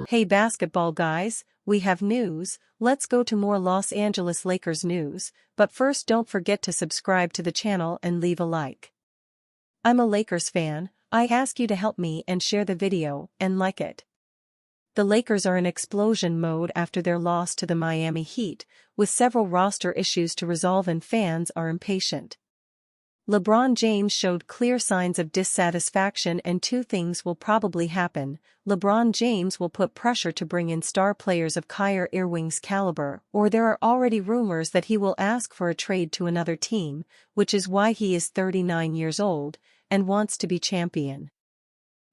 Hey basketball guys, we have news. Let's go to more Los Angeles Lakers news, but first don't forget to subscribe to the channel and leave a like. I'm a Lakers fan. I ask you to help me and share the video and like it. The Lakers are in explosion mode after their loss to the Miami Heat, with several roster issues to resolve and fans are impatient. LeBron James showed clear signs of dissatisfaction and two things will probably happen. LeBron James will put pressure to bring in star players of Kyrie Irving's caliber, or there are already rumors that he will ask for a trade to another team, which is why he is 39 years old and wants to be champion.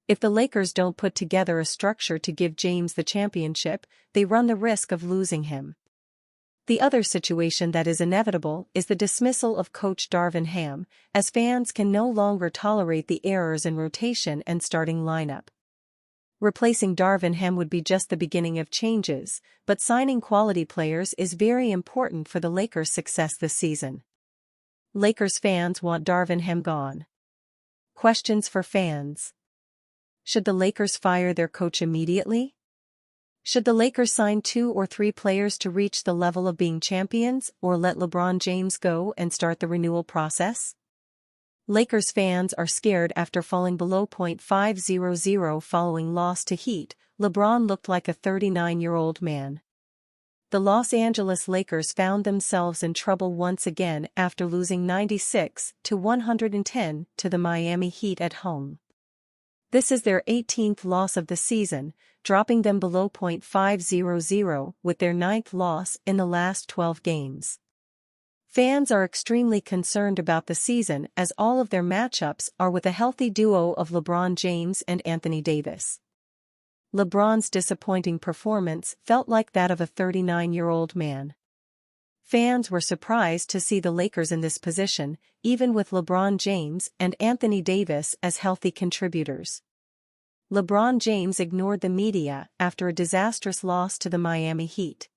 If the Lakers don't put together a structure to give James the championship, they run the risk of losing him. The other situation that is inevitable is the dismissal of coach Darvin Ham, as fans can no longer tolerate the errors in rotation and starting lineup. Replacing Darvin Ham would be just the beginning of changes, but signing quality players is very important for the Lakers' success this season. Lakers fans want Darvin Ham gone. Questions for fans. Should the Lakers fire their coach immediately? Should the Lakers sign 2 or 3 players to reach the level of being champions, or let LeBron James go and start the renewal process? Lakers fans are scared after falling below .500 following loss to Heat. LeBron looked like a 39-year-old man. The Los Angeles Lakers found themselves in trouble once again after losing 96-110 to the Miami Heat at home. This is their 18th loss of the season, dropping them below .500 with their 9th loss in the last 12 games. Fans are extremely concerned about the season as all of their matchups are with a healthy duo of LeBron James and Anthony Davis. LeBron's disappointing performance felt like that of a 39-year-old man. Fans were surprised to see the Lakers in this position, even with LeBron James and Anthony Davis as healthy contributors. LeBron James ignored the media after a disastrous loss to the Miami Heat.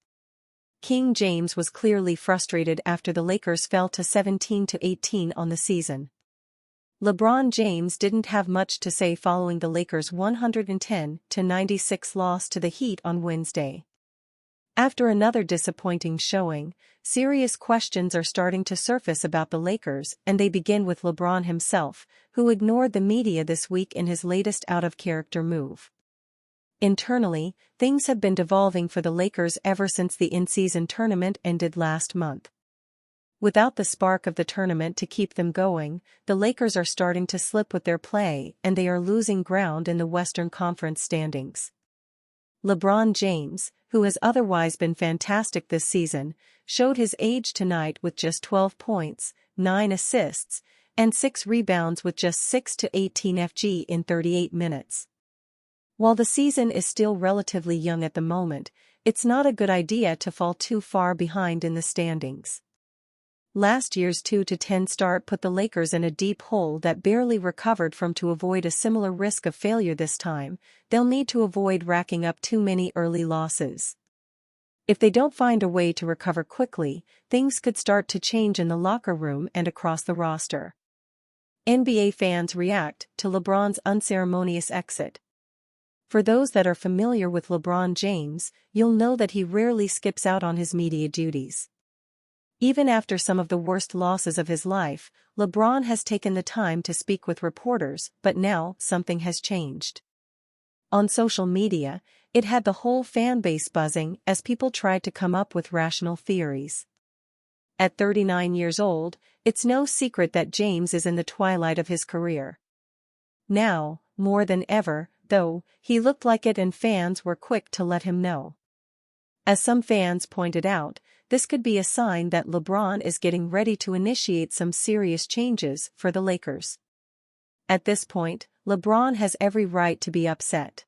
King James was clearly frustrated after the Lakers fell to 17-18 on the season. LeBron James didn't have much to say following the Lakers' 110-96 loss to the Heat on Wednesday. After another disappointing showing, serious questions are starting to surface about the Lakers, and they begin with LeBron himself, who ignored the media this week in his latest out-of-character move. Internally, things have been devolving for the Lakers ever since the in-season tournament ended last month. Without the spark of the tournament to keep them going, the Lakers are starting to slip with their play and they are losing ground in the Western Conference standings. LeBron James, who has otherwise been fantastic this season, showed his age tonight with just 12 points, 9 assists, and 6 rebounds with just 6-18 FG in 38 minutes. While the season is still relatively young at the moment, it's not a good idea to fall too far behind in the standings. Last year's 2-10 start put the Lakers in a deep hole that barely recovered from. To avoid a similar risk of failure this time, they'll need to avoid racking up too many early losses. If they don't find a way to recover quickly, things could start to change in the locker room and across the roster. NBA fans react to LeBron's unceremonious exit. For those that are familiar with LeBron James, you'll know that he rarely skips out on his media duties. Even after some of the worst losses of his life, LeBron has taken the time to speak with reporters, but now something has changed. On social media, it had the whole fan base buzzing as people tried to come up with rational theories. At 39 years old, it's no secret that James is in the twilight of his career. Now, more than ever, though, he looked like it and fans were quick to let him know. As some fans pointed out, this could be a sign that LeBron is getting ready to initiate some serious changes for the Lakers. At this point, LeBron has every right to be upset.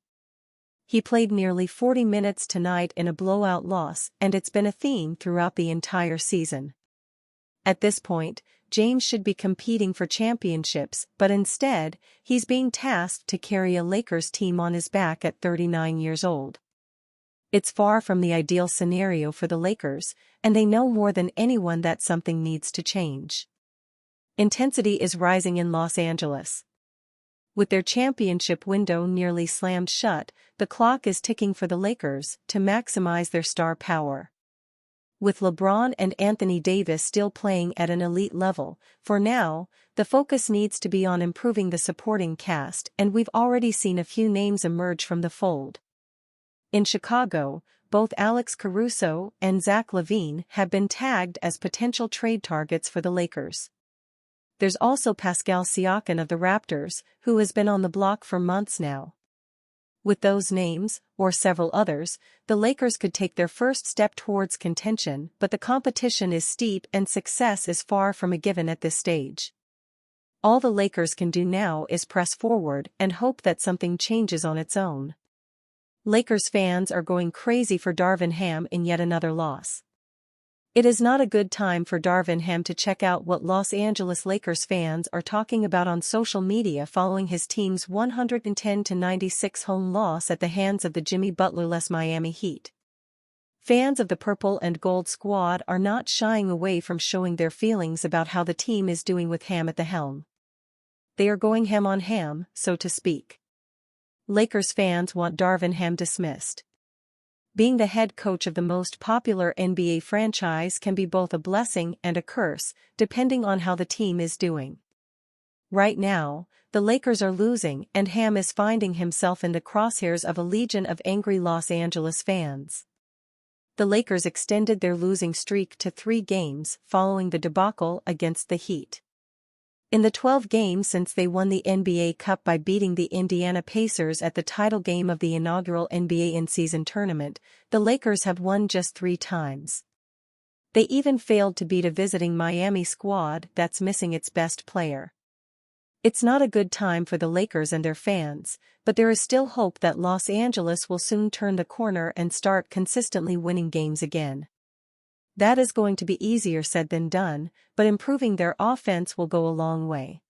He played nearly 40 minutes tonight in a blowout loss, and it's been a theme throughout the entire season. At this point, James should be competing for championships, but instead, he's being tasked to carry a Lakers team on his back at 39 years old. It's far from the ideal scenario for the Lakers, and they know more than anyone that something needs to change. Intensity is rising in Los Angeles. With their championship window nearly slammed shut, the clock is ticking for the Lakers to maximize their star power. With LeBron and Anthony Davis still playing at an elite level, for now, the focus needs to be on improving the supporting cast, and we've already seen a few names emerge from the fold. In Chicago, both Alex Caruso and Zach LaVine have been tagged as potential trade targets for the Lakers. There's also Pascal Siakam of the Raptors, who has been on the block for months now. With those names, or several others, the Lakers could take their first step towards contention, but the competition is steep and success is far from a given at this stage. All the Lakers can do now is press forward and hope that something changes on its own. Lakers fans are going crazy for Darvin Ham in yet another loss. It is not a good time for Darvin Ham to check out what Los Angeles Lakers fans are talking about on social media following his team's 110-96 home loss at the hands of the Jimmy Butler-less Miami Heat. Fans of the Purple and Gold squad are not shying away from showing their feelings about how the team is doing with Ham at the helm. They are going ham on Ham, so to speak. Lakers fans want Darvin Ham dismissed. Being the head coach of the most popular NBA franchise can be both a blessing and a curse, depending on how the team is doing. Right now, the Lakers are losing and Ham is finding himself in the crosshairs of a legion of angry Los Angeles fans. The Lakers extended their losing streak to 3 games following the debacle against the Heat. In the 12 games since they won the NBA Cup by beating the Indiana Pacers at the title game of the inaugural NBA in-season tournament, the Lakers have won just 3 times. They even failed to beat a visiting Miami squad that's missing its best player. It's not a good time for the Lakers and their fans, but there is still hope that Los Angeles will soon turn the corner and start consistently winning games again. That is going to be easier said than done, but improving their offense will go a long way.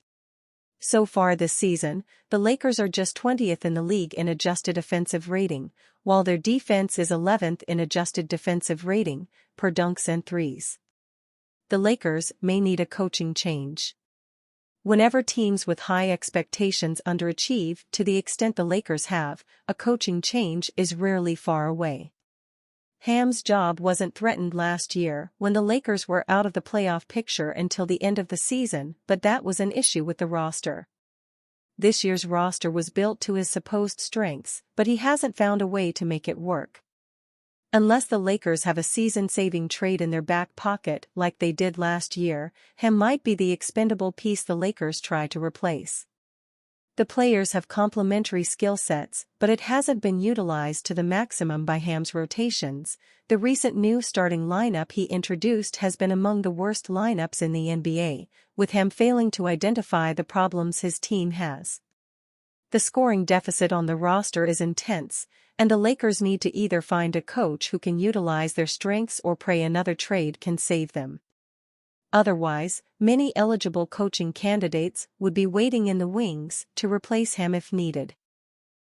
So far this season, the Lakers are just 20th in the league in adjusted offensive rating, while their defense is 11th in adjusted defensive rating, per dunks and threes. The Lakers may need a coaching change. Whenever teams with high expectations underachieve to the extent the Lakers have, a coaching change is rarely far away. Ham's job wasn't threatened last year when the Lakers were out of the playoff picture until the end of the season, but that was an issue with the roster. This year's roster was built to his supposed strengths, but he hasn't found a way to make it work. Unless the Lakers have a season-saving trade in their back pocket like they did last year, Ham might be the expendable piece the Lakers try to replace. The players have complementary skill sets, but it hasn't been utilized to the maximum by Ham's rotations. The recent new starting lineup he introduced has been among the worst lineups in the NBA, with Ham failing to identify the problems his team has. The scoring deficit on the roster is intense, and the Lakers need to either find a coach who can utilize their strengths or pray another trade can save them. Otherwise, many eligible coaching candidates would be waiting in the wings to replace Ham if needed.